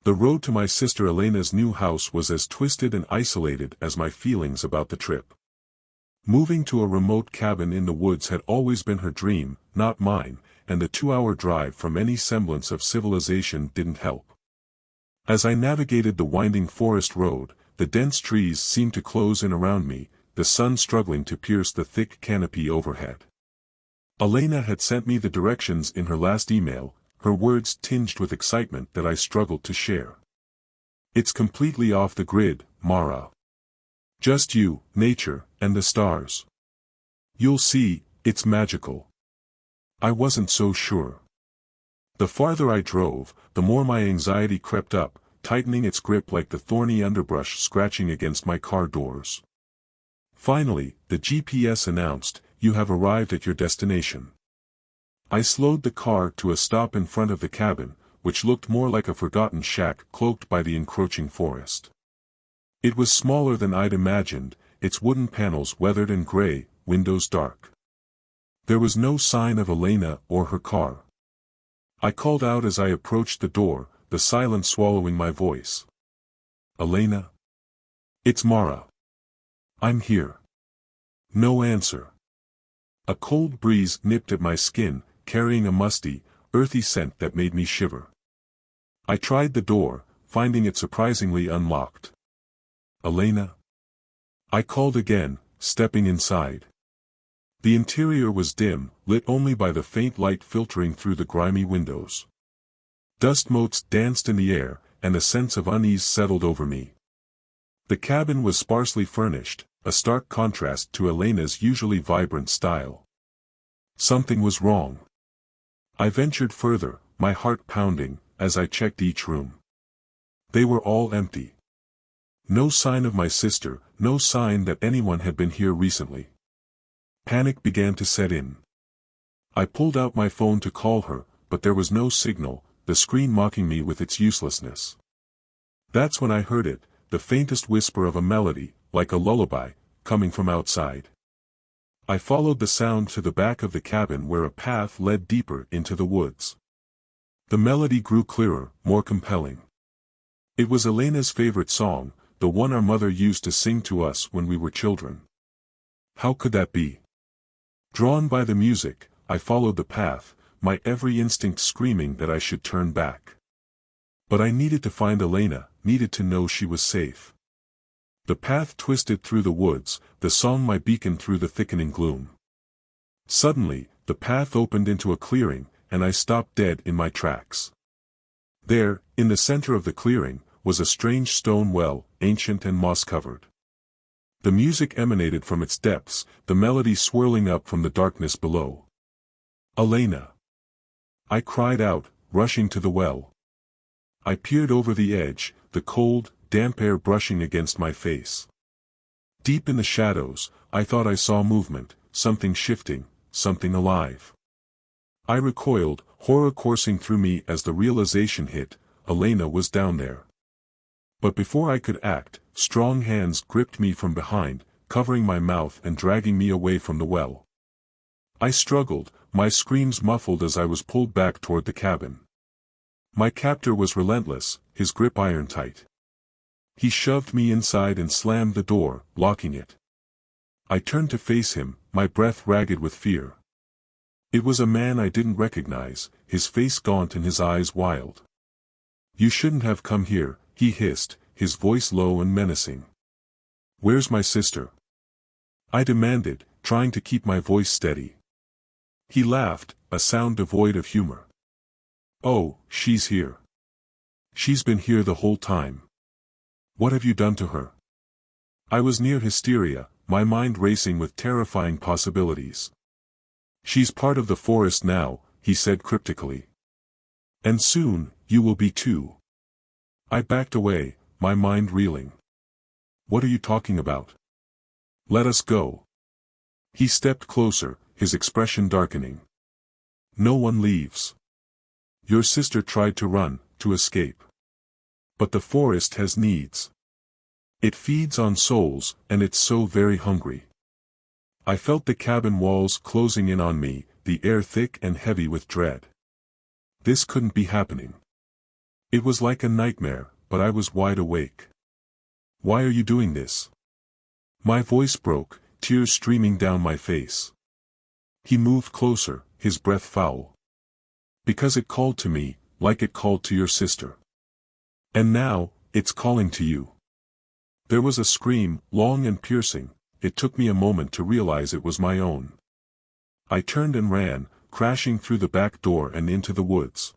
The road to my sister Elena's new house was as twisted and isolated as my feelings about the trip. Moving to a remote cabin in the woods had always been her dream, not mine, and the 2-hour drive from any semblance of civilization didn't help. As I navigated the winding forest road, the dense trees seemed to close in around me, the sun struggling to pierce the thick canopy overhead. Elena had sent me the directions in her last email, her words tinged with excitement that I struggled to share. "It's completely off the grid, Mara. Just you, nature, and the stars. You'll see, it's magical." I wasn't so sure. The farther I drove, the more my anxiety crept up, tightening its grip like the thorny underbrush scratching against my car doors. Finally, the GPS announced, "You have arrived at your destination." I slowed the car to a stop in front of the cabin, which looked more like a forgotten shack cloaked by the encroaching forest. It was smaller than I'd imagined, its wooden panels weathered and gray, windows dark. There was no sign of Elena or her car. I called out as I approached the door, the silence swallowing my voice. "Elena? It's Mara. I'm here." No answer. A cold breeze nipped at my skin, carrying a musty, earthy scent that made me shiver. I tried the door, finding it surprisingly unlocked. "Elena?" I called again, stepping inside. The interior was dim, lit only by the faint light filtering through the grimy windows. Dust motes danced in the air, and a sense of unease settled over me. The cabin was sparsely furnished, a stark contrast to Elena's usually vibrant style. Something was wrong. I ventured further, my heart pounding, as I checked each room. They were all empty. No sign of my sister, no sign that anyone had been here recently. Panic began to set in. I pulled out my phone to call her, but there was no signal, the screen mocking me with its uselessness. That's when I heard it, the faintest whisper of a melody, like a lullaby, coming from outside. I followed the sound to the back of the cabin where a path led deeper into the woods. The melody grew clearer, more compelling. It was Elena's favorite song, the one our mother used to sing to us when we were children. How could that be? Drawn by the music, I followed the path, my every instinct screaming that I should turn back. But I needed to find Elena, needed to know she was safe. The path twisted through the woods, the song my beacon through the thickening gloom. Suddenly, the path opened into a clearing, and I stopped dead in my tracks. There, in the center of the clearing, was a strange stone well, ancient and moss-covered. The music emanated from its depths, the melody swirling up from the darkness below. "Elena!" I cried out, rushing to the well. I peered over the edge, the cold, damp air brushing against my face. Deep in the shadows, I thought I saw movement, something shifting, something alive. I recoiled, horror coursing through me as the realization hit, Elena was down there. But before I could act, strong hands gripped me from behind, covering my mouth and dragging me away from the well. I struggled, my screams muffled as I was pulled back toward the cabin. My captor was relentless, his grip iron-tight. He shoved me inside and slammed the door, locking it. I turned to face him, my breath ragged with fear. It was a man I didn't recognize, his face gaunt and his eyes wild. "You shouldn't have come here," he hissed, his voice low and menacing. "Where's my sister?" I demanded, trying to keep my voice steady. He laughed, a sound devoid of humor. "Oh, she's here. She's been here the whole time. What have you done to her?" I was near hysteria, my mind racing with terrifying possibilities. "She's part of the forest now," he said cryptically. "And soon, you will be too." I backed away, my mind reeling. "What are you talking about? Let us go." He stepped closer, his expression darkening. "No one leaves. Your sister tried to run, to escape. But the forest has needs. It feeds on souls, and it's so very hungry." I felt the cabin walls closing in on me, the air thick and heavy with dread. This couldn't be happening. It was like a nightmare, but I was wide awake. Why are you doing this? My voice broke, tears streaming down my face. He moved closer, his breath foul. Because it called to me, like it called to your sister. And now, it's calling to you. There was a scream, long and piercing. It took me a moment to realize it was my own. I turned and ran, crashing through the back door and into the woods.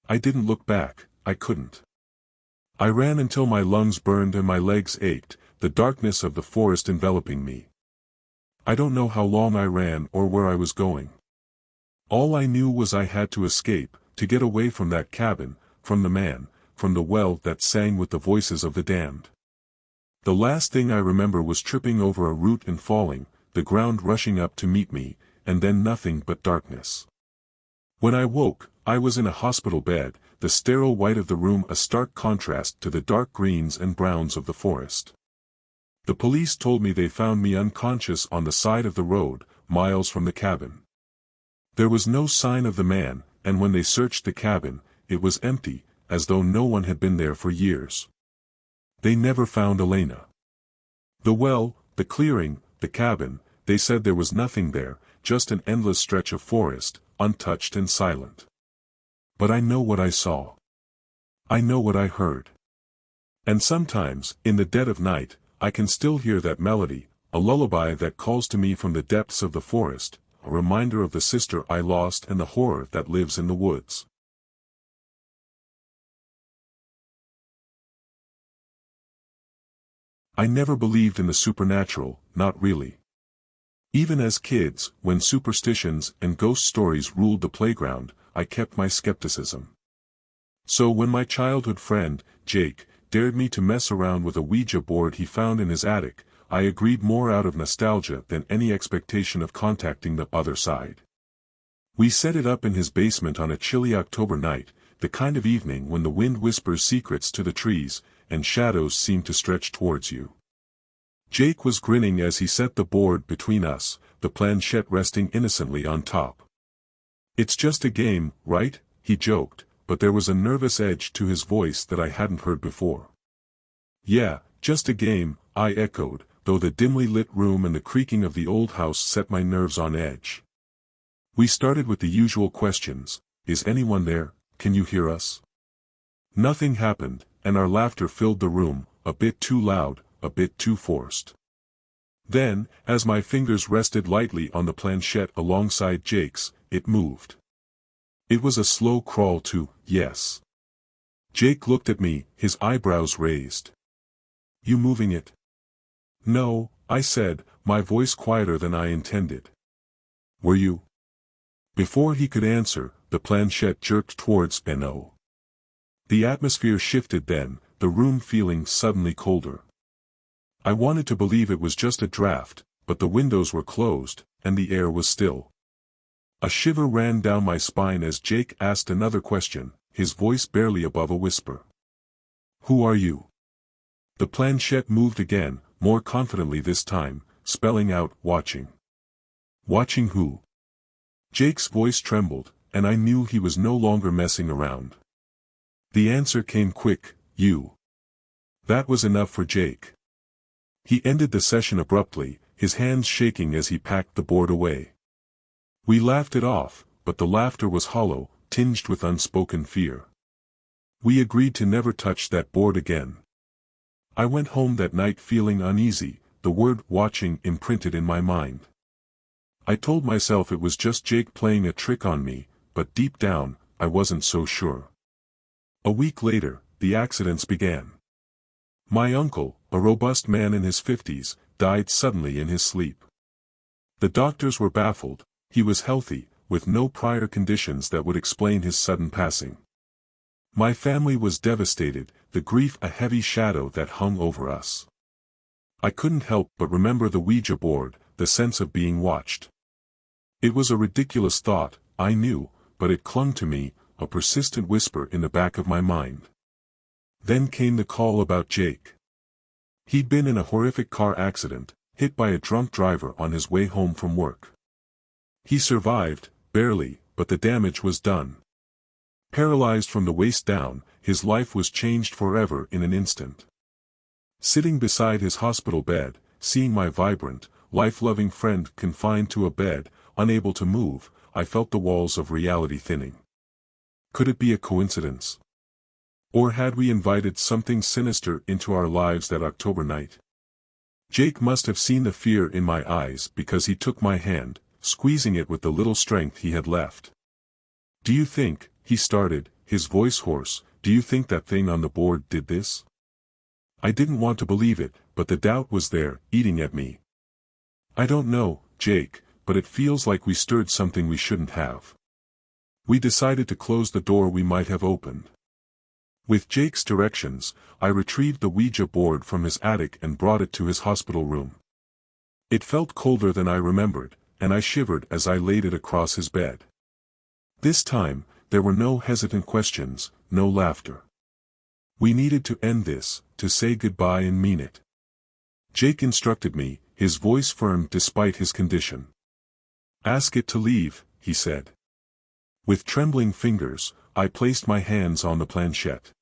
I didn't look back, I couldn't. I ran until my lungs burned and my legs ached, the darkness of the forest enveloping me. I don't know how long I ran or where I was going. All I knew was I had to escape, to get away from that cabin, from the man, from the well that sang with the voices of the damned. The last thing I remember was tripping over a root and falling, the ground rushing up to meet me, and then nothing but darkness. When I woke, I was in a hospital bed, the sterile white of the room a stark contrast to the dark greens and browns of the forest. The police told me they found me unconscious on the side of the road, miles from the cabin. There was no sign of the man, and when they searched the cabin, it was empty, as though no one had been there for years. They never found Elena. The well, the clearing, the cabin, they said there was nothing there, just an endless stretch of forest, untouched and silent. But I know what I saw. I know what I heard. And sometimes, in the dead of night, I can still hear that melody, a lullaby that calls to me from the depths of the forest, a reminder of the sister I lost and the horror that lives in the woods. I never believed in the supernatural, not really. Even as kids, when superstitions and ghost stories ruled the playground, I kept my skepticism. So when my childhood friend, Jake, dared me to mess around with a Ouija board he found in his attic, I agreed more out of nostalgia than any expectation of contacting the other side. We set it up in his basement on a chilly October night, the kind of evening when the wind whispers secrets to the trees, and shadows seem to stretch towards you. Jake was grinning as he set the board between us, the planchette resting innocently on top. "It's just a game, right?" he joked, but there was a nervous edge to his voice that I hadn't heard before. "Yeah, just a game," I echoed, though the dimly lit room and the creaking of the old house set my nerves on edge. We started with the usual questions: is anyone there? Can you hear us? Nothing happened, and our laughter filled the room, a bit too loud, a bit too forced. Then, as my fingers rested lightly on the planchette alongside Jake's, it moved. It was a slow crawl to yes. Jake looked at me, his eyebrows raised. "You moving it?" "No," I said, my voice quieter than I intended. "Were you?" Before he could answer, the planchette jerked towards no. The atmosphere shifted then, the room feeling suddenly colder. I wanted to believe it was just a draft, but the windows were closed, and the air was still. A shiver ran down my spine as Jake asked another question, his voice barely above a whisper. "Who are you?" The planchette moved again, more confidently this time, spelling out watching. "Watching who?" Jake's voice trembled, and I knew he was no longer messing around. The answer came quick: you. That was enough for Jake. He ended the session abruptly, his hands shaking as he packed the board away. We laughed it off, but the laughter was hollow, tinged with unspoken fear. We agreed to never touch that board again. I went home that night feeling uneasy, the word watching imprinted in my mind. I told myself it was just Jake playing a trick on me, but deep down, I wasn't so sure. A week later, the accidents began. My uncle, a robust man in his 50s, died suddenly in his sleep. The doctors were baffled. He was healthy, with no prior conditions that would explain his sudden passing. My family was devastated, the grief a heavy shadow that hung over us. I couldn't help but remember the Ouija board, the sense of being watched. It was a ridiculous thought, I knew, but it clung to me, a persistent whisper in the back of my mind. Then came the call about Jake. He'd been in a horrific car accident, hit by a drunk driver on his way home from work. He survived, barely, but the damage was done. Paralyzed from the waist down, his life was changed forever in an instant. Sitting beside his hospital bed, seeing my vibrant, life-loving friend confined to a bed, unable to move, I felt the walls of reality thinning. Could it be a coincidence? Or had we invited something sinister into our lives that October night? Jake must have seen the fear in my eyes because he took my hand, squeezing it with the little strength he had left. "Do you think," he started, his voice hoarse, "do you think that thing on the board did this?" I didn't want to believe it, but the doubt was there, eating at me. "I don't know, Jake, but it feels like we stirred something we shouldn't have. We decided to close the door we might have opened." With Jake's directions, I retrieved the Ouija board from his attic and brought it to his hospital room. It felt colder than I remembered, and I shivered as I laid it across his bed. This time, there were no hesitant questions, no laughter. We needed to end this, to say goodbye and mean it. Jake instructed me, his voice firm despite his condition. "Ask it to leave," he said. With trembling fingers, I placed my hands on the planchette.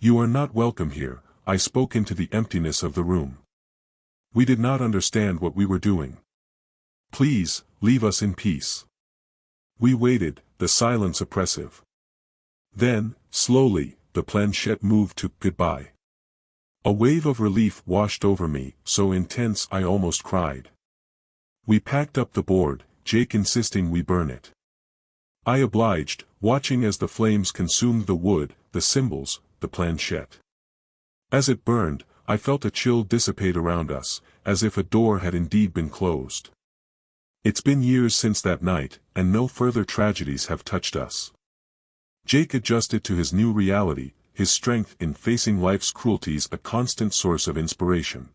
"You are not welcome here," I spoke into the emptiness of the room. We did not understand what we were doing. "Please, leave us in peace." We waited, the silence oppressive. Then, slowly, the planchette moved to goodbye. A wave of relief washed over me, so intense I almost cried. We packed up the board, Jake insisting we burn it. I obliged, watching as the flames consumed the wood, the symbols, the planchette. As it burned, I felt a chill dissipate around us, as if a door had indeed been closed. It's been years since that night, and no further tragedies have touched us. Jake adjusted to his new reality, his strength in facing life's cruelties a constant source of inspiration.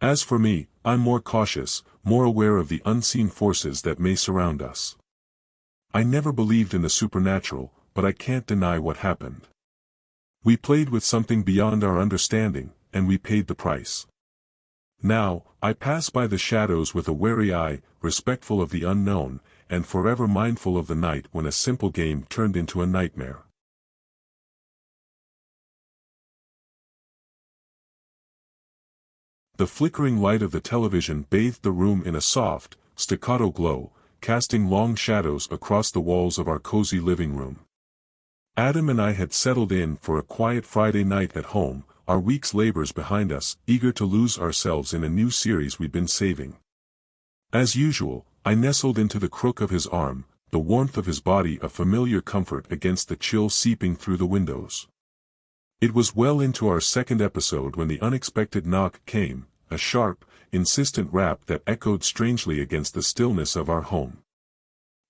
As for me, I'm more cautious, more aware of the unseen forces that may surround us. I never believed in the supernatural, but I can't deny what happened. We played with something beyond our understanding, and we paid the price. Now, I pass by the shadows with a wary eye, respectful of the unknown, and forever mindful of the night when a simple game turned into a nightmare. The flickering light of the television bathed the room in a soft, staccato glow, casting long shadows across the walls of our cozy living room. Adam and I had settled in for a quiet Friday night at home, our week's labors behind us, eager to lose ourselves in a new series we'd been saving. As usual, I nestled into the crook of his arm, the warmth of his body a familiar comfort against the chill seeping through the windows. It was well into our second episode when the unexpected knock came, a sharp, insistent rap that echoed strangely against the stillness of our home.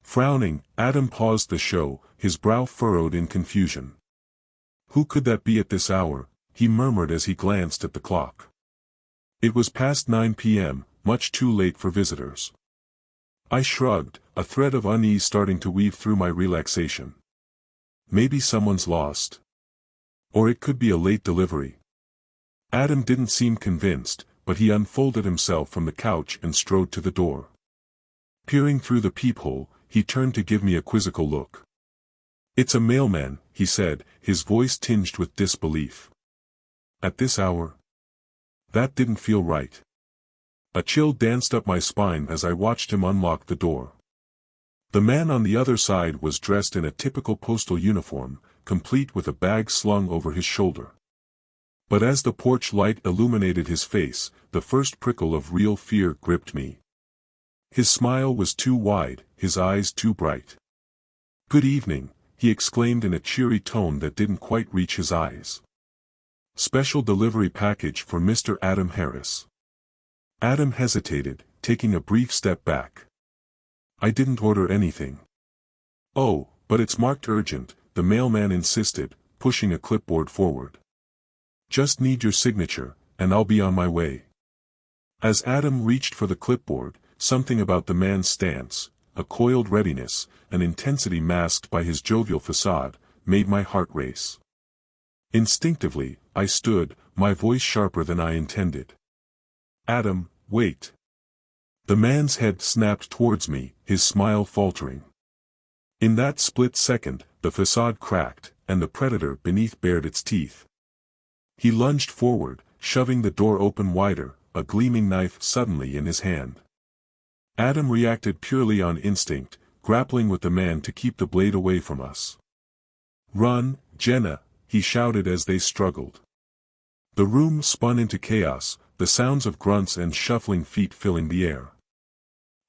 Frowning, Adam paused the show, his brow furrowed in confusion. "Who could that be at this hour?" he murmured as he glanced at the clock. It was past 9 p.m., much too late for visitors. I shrugged, a thread of unease starting to weave through my relaxation. Maybe someone's lost. Or it could be a late delivery. Adam didn't seem convinced, but he unfolded himself from the couch and strode to the door. Peering through the peephole, he turned to give me a quizzical look. "It's a mailman," he said, his voice tinged with disbelief. "At this hour? That didn't feel right." A chill danced up my spine as I watched him unlock the door. The man on the other side was dressed in a typical postal uniform, complete with a bag slung over his shoulder. But as the porch light illuminated his face, the first prickle of real fear gripped me. His smile was too wide, his eyes too bright. "Good evening," he exclaimed in a cheery tone that didn't quite reach his eyes. "Special delivery package for Mr. Adam Harris." Adam hesitated, taking a brief step back. "I didn't order anything." "Oh, but it's marked urgent," the mailman insisted, pushing a clipboard forward. "Just need your signature, and I'll be on my way." As Adam reached for the clipboard, something about the man's stance, a coiled readiness, an intensity masked by his jovial facade, made my heart race. Instinctively, I stood, my voice sharper than I intended. "Adam, wait." The man's head snapped towards me, his smile faltering. In that split second, the facade cracked, and the predator beneath bared its teeth. He lunged forward, shoving the door open wider, a gleaming knife suddenly in his hand. Adam reacted purely on instinct, grappling with the man to keep the blade away from us. "Run, Jenna," he shouted as they struggled. The room spun into chaos, the sounds of grunts and shuffling feet filling the air.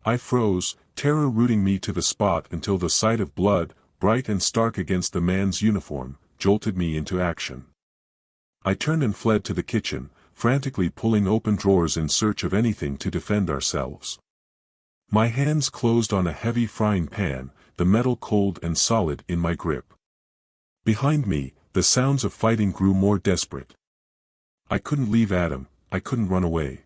I froze, terror rooting me to the spot until the sight of blood, bright and stark against the man's uniform, jolted me into action. I turned and fled to the kitchen, frantically pulling open drawers in search of anything to defend ourselves. My hands closed on a heavy frying pan, the metal cold and solid in my grip. Behind me, the sounds of fighting grew more desperate. I couldn't leave Adam, I couldn't run away.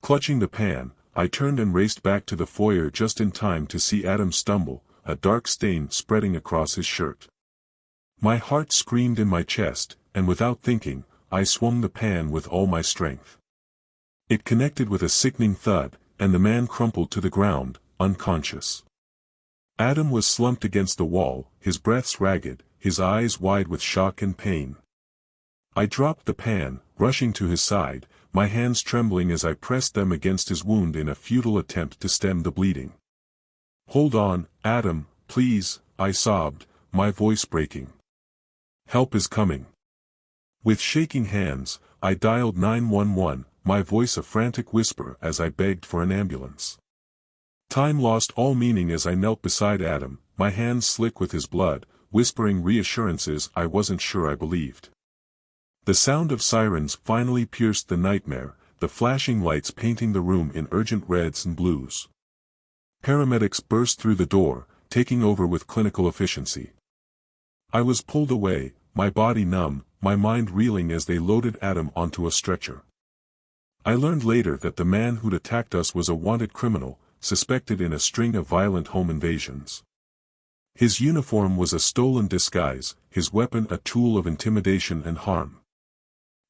Clutching the pan, I turned and raced back to the foyer just in time to see Adam stumble, a dark stain spreading across his shirt. My heart screamed in my chest, and without thinking, I swung the pan with all my strength. It connected with a sickening thud, and the man crumpled to the ground, unconscious. Adam was slumped against the wall, his breaths ragged, his eyes wide with shock and pain. I dropped the pan, rushing to his side, my hands trembling as I pressed them against his wound in a futile attempt to stem the bleeding. "Hold on, Adam, please," I sobbed, my voice breaking. "Help is coming." With shaking hands, I dialed 911, my voice a frantic whisper as I begged for an ambulance. Time lost all meaning as I knelt beside Adam, my hands slick with his blood, whispering reassurances I wasn't sure I believed. The sound of sirens finally pierced the nightmare, the flashing lights painting the room in urgent reds and blues. Paramedics burst through the door, taking over with clinical efficiency. I was pulled away, my body numb, my mind reeling as they loaded Adam onto a stretcher. I learned later that the man who'd attacked us was a wanted criminal, suspected in a string of violent home invasions. His uniform was a stolen disguise, his weapon a tool of intimidation and harm.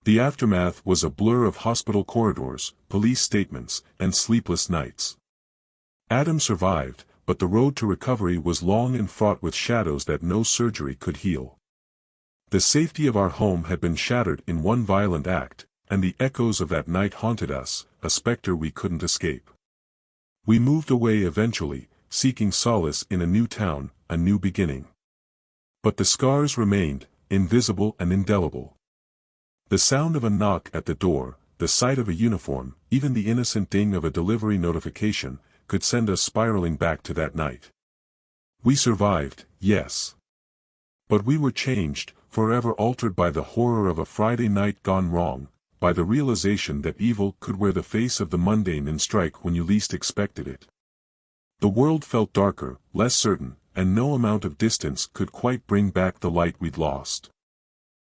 The aftermath was a blur of hospital corridors, police statements, and sleepless nights. Adam survived, but the road to recovery was long and fraught with shadows that no surgery could heal. The safety of our home had been shattered in one violent act, and the echoes of that night haunted us, a specter we couldn't escape. We moved away eventually, seeking solace in a new town, a new beginning. But the scars remained, invisible and indelible. The sound of a knock at the door, the sight of a uniform, even the innocent ding of a delivery notification, could send us spiraling back to that night. We survived, yes. But we were changed, forever altered by the horror of a Friday night gone wrong, by the realization that evil could wear the face of the mundane and strike when you least expected it. The world felt darker, less certain, and no amount of distance could quite bring back the light we'd lost.